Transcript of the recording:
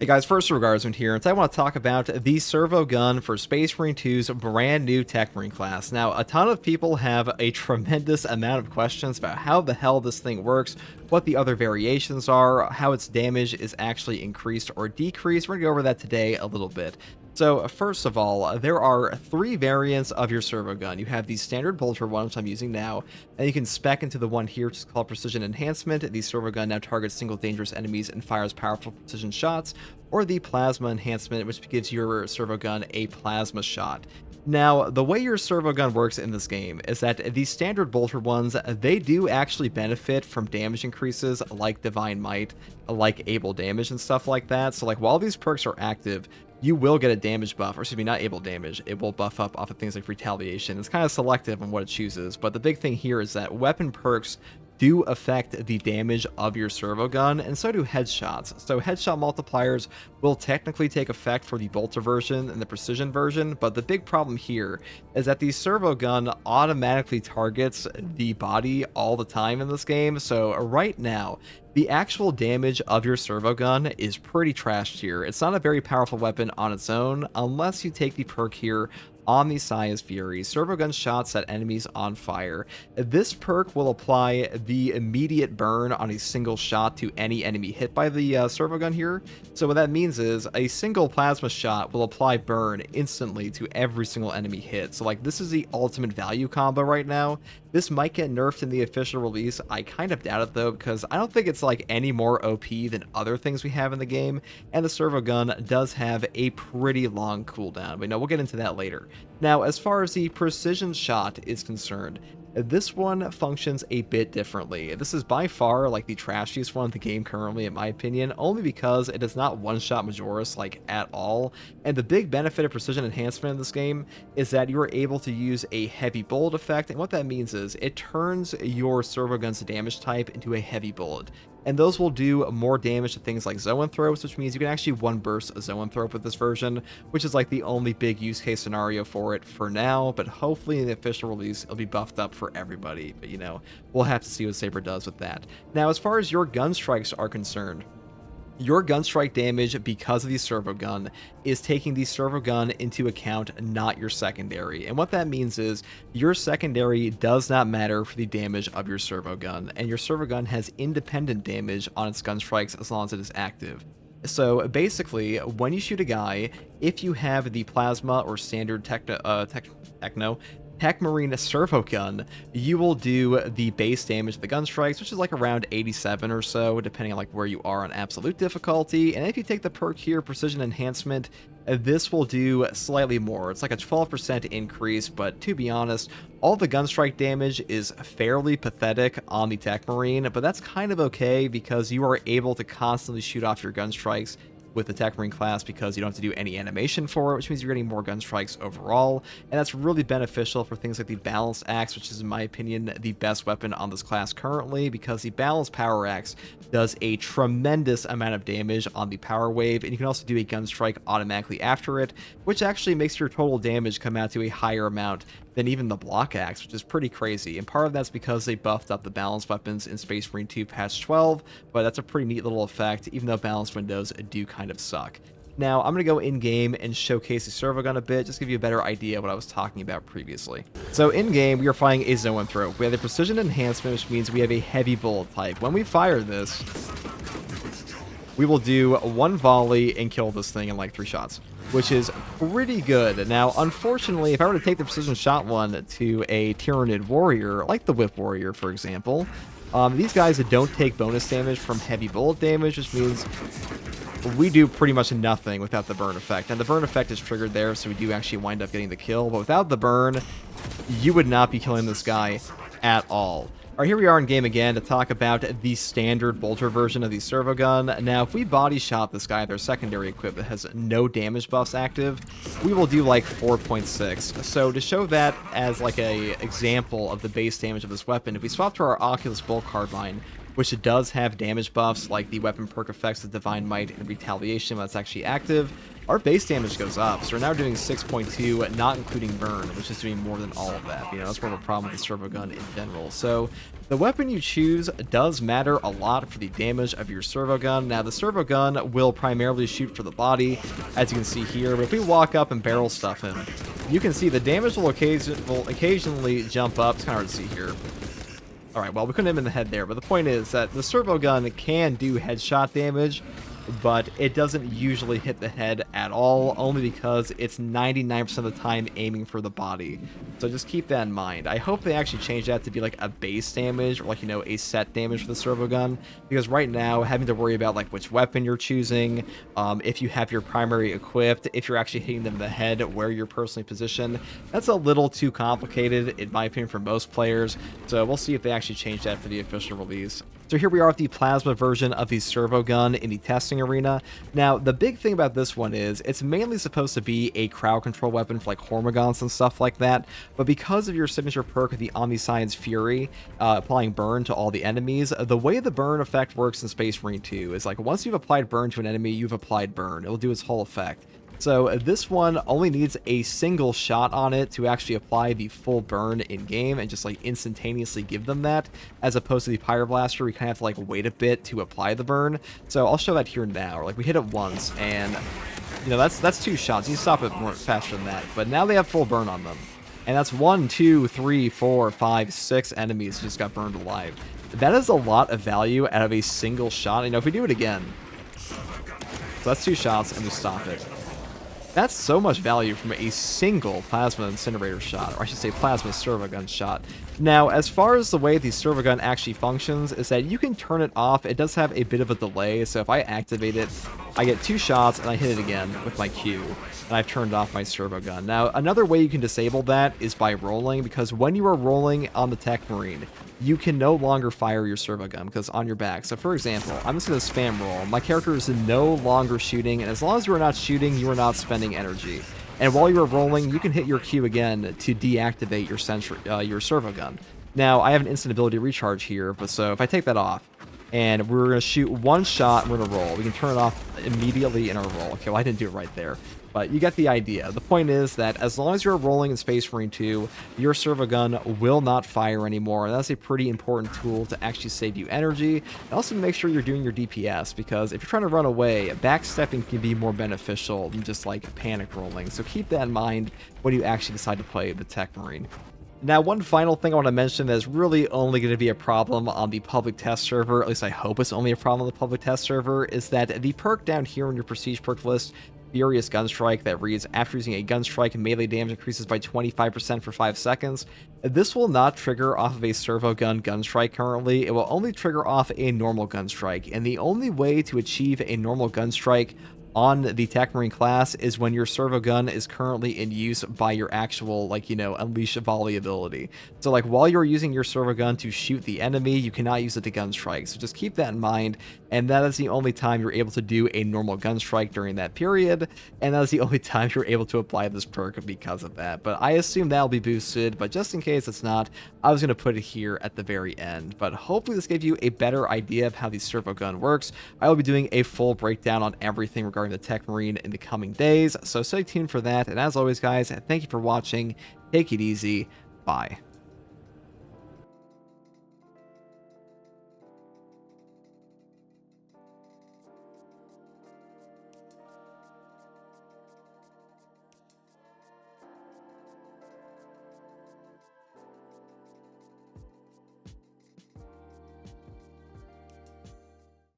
Hey guys, first regardsman here, and today I want to talk about the Servo gun for Space Marine 2's brand new TECHMARINE class. Now, a ton of people have a tremendous amount of questions about how the hell this thing works, what the other variations are, how its damage is actually increased or decreased. We're going to go over that today a little bit. So first of all, there are three variants of your servo gun. You have the standard bolter one, which I'm using now, and you can spec into the one here, which is called precision enhancement. The servo gun now targets single dangerous enemies and fires powerful precision shots, or the plasma enhancement, which gives your servo gun a plasma shot. Now, the way your servo gun works in this game is that the standard bolter ones, they do actually benefit from damage increases like Divine Might, like Able Damage and stuff like that. So like while these perks are active, you will get a damage buff, or excuse me, not able damage. It will buff up off of things like retaliation. It's kind of selective on what it chooses, but the big thing here is that weapon perks do affect the damage of your servo gun, and so do headshots. So headshot multipliers will technically take effect for the bolter version and the precision version, but the big problem here is that the servo gun automatically targets the body all the time in this game. So right now, the actual damage of your servo gun is pretty trashed here. It's not a very powerful weapon on its own, unless you take the perk here, Omniscience Fury. Servo gun shots set enemies on fire. This perk will apply the immediate burn on a single shot to any enemy hit by the servo gun here. So what that means is a single plasma shot will apply burn instantly to every single enemy hit. So like this is the ultimate value combo right now. This might get nerfed in the official release. I kind of doubt it though, because I don't think it's like any more OP than other things we have in the game, and the servo gun does have a pretty long cooldown, but no, we'll get into that later. Now, as far as the precision shot is concerned, this one functions a bit differently. This is by far like the trashiest one in the game currently, in my opinion, only because it is not one-shot Majoris like at all. And the big benefit of precision enhancement in this game is that you are able to use a heavy bullet effect, and what that means is it turns your servo gun's damage type into a heavy bullet. And those will do more damage to things like Zoanthropes, which means you can actually one-burst a Zoanthrope with this version, which is like the only big use case scenario for it for now, but hopefully in the official release, it'll be buffed up for everybody. But, you know, we'll have to see what Saber does with that. Now, as far as your gun strikes are concerned, your gun strike damage, because of the servo gun, is taking the servo gun into account, not your secondary. And what that means is your secondary does not matter for the damage of your servo gun, and your servo gun has independent damage on its gun strikes as long as it is active. So basically, when you shoot a guy, if you have the plasma or standard TECHMARINE servo gun, you will do the base damage of the gun strikes, which is like around 87 or so, depending on like where you are on absolute difficulty. And if you take the perk here, precision enhancement, this will do slightly more. It's like a 12% increase, but to be honest, all the gun strike damage is fairly pathetic on the TECHMARINE, but that's kind of okay because you are able to constantly shoot off your gun strikes with the TECHMARINE class because you don't have to do any animation for it, which means you're getting more gun strikes overall, and that's really beneficial for things like the Balanced Axe, which is, in my opinion, the best weapon on this class currently, because the Balanced Power Axe does a tremendous amount of damage on the power wave, and you can also do a gun strike automatically after it, which actually makes your total damage come out to a higher amount than even the Block Axe, which is pretty crazy. And part of that's because they buffed up the balanced weapons in Space Marine 2 patch 12, but that's a pretty neat little effect, even though balanced windows do kind of suck. Now, I'm going to go in-game and showcase the servo gun a bit, just to give you a better idea of what I was talking about previously. So in-game, we are firing a Zoanthrope. We have the precision enhancement, which means we have a heavy bullet type. When we fire this, we will do one volley and kill this thing in like 3 shots, which is pretty good. Now, unfortunately, if I were to take the precision shot one to a Tyranid warrior, like the Whip warrior, for example, these guys don't take bonus damage from heavy bullet damage, which means we do pretty much nothing without the burn effect. And the burn effect is triggered there, so we do actually wind up getting the kill. But without the burn, you would not be killing this guy at all. Alright, here we are in game again to talk about the standard bolter version of the servo gun. Now, if we body shot this guy with our secondary equip that has no damage buffs active, we will do like 4.6. So to show that as like a example of the base damage of this weapon, if we swap to our Oculus Bolt Carbine, which it does have damage buffs like the weapon perk effects of Divine Might and Retaliation when it's actually active, our base damage goes up. So we're now doing 6.2, not including burn, which is doing more than all of that. You know, that's more of a problem with the servo gun in general. So the weapon you choose does matter a lot for the damage of your servo gun. Now, the servo gun will primarily shoot for the body, as you can see here. But if we walk up and barrel stuff him, you can see the damage will occasionally jump up. It's kind of hard to see here. All right, well, we couldn't hit him in the head there, but the point is that the servo gun can do headshot damage, but it doesn't usually hit the head at all, only because it's 99% of the time aiming for the body. So just keep that in mind. I hope they actually change that to be like a base damage, or like, you know, a set damage for the servo gun, because right now, having to worry about like which weapon you're choosing, if you have your primary equipped, if you're actually hitting them in the head, where you're personally positioned, that's a little too complicated, in my opinion, for most players. So we'll see if they actually change that for the official release. So here we are with the plasma version of the servo gun in the testing arena. Now, the big thing about this one is it's mainly supposed to be a crowd control weapon for like Hormagaunts and stuff like that, but because of your signature perk, the Omniscience Fury, applying burn to all the enemies, the way the burn effect works in Space Marine 2 is like once you've applied burn to an enemy, you've applied burn. It'll do its whole effect. So this one only needs a single shot on it to actually apply the full burn in game and just like instantaneously give them that, as opposed to the Pyroblaster, we kind of have to like wait a bit to apply the burn. So I'll show that here now. Like we hit it once, and you know that's 2 shots. You stop it more faster than that. But now they have full burn on them, and that's 1, 2, 3, 4, 5, 6 enemies just got burned alive. That is a lot of value out of a single shot. You know, if we do it again, so that's 2 shots, and we stop it. That's so much value from a single plasma incinerator shot, or I should say plasma servo gun shot. Now, as far as the way the servo gun actually functions is that you can turn it off. It does have a bit of a delay, so if I activate it, I get 2 shots and I hit it again with my Q, and I've turned off my servo gun. Now, another way you can disable that is by rolling, because when you are rolling on the TECHMARINE, you can no longer fire your servo gun because on your back. So for example, I'm just going to spam roll. My character is no longer shooting, and as long as you are not shooting, you are not spending energy. And while you are rolling, you can hit your Q again to deactivate your servo gun. Now, I have an instant ability recharge here, but so if I take that off, and we're going to shoot 1 shot, and we're going to roll. We can turn it off immediately in our roll. Okay, well, I didn't do it right there. But you get the idea. The point is that as long as you're rolling in Space Marine 2, your servo gun will not fire anymore. And that's a pretty important tool to actually save you energy. And also to make sure you're doing your DPS, because if you're trying to run away, backstepping can be more beneficial than just like panic rolling. So keep that in mind when you actually decide to play the TECHMARINE. Now, one final thing I want to mention that is really only going to be a problem on the public test server, at least I hope it's only a problem on the public test server, is that the perk down here on your prestige perk list, Furious Gunstrike, that reads, after using a gunstrike, melee damage increases by 25% for 5 seconds. This will not trigger off of a servo gun gunstrike currently. It will only trigger off a normal gunstrike, and the only way to achieve a normal gunstrike on the TECHMARINE class is when your servo gun is currently in use by your actual, like, you know, unleash a volley ability. So, like, while you're using your servo gun to shoot the enemy, you cannot use it to gun strike. So just keep that in mind, and that is the only time you're able to do a normal gun strike during that period, and that is the only time you're able to apply this perk because of that. But I assume that'll be boosted, but just in case it's not, I was going to put it here at the very end. But hopefully this gave you a better idea of how the servo gun works. I will be doing a full breakdown on everything regarding the TECHMARINE in the coming days, so stay tuned for that. And as always, guys, thank you for watching. Take it easy. Bye.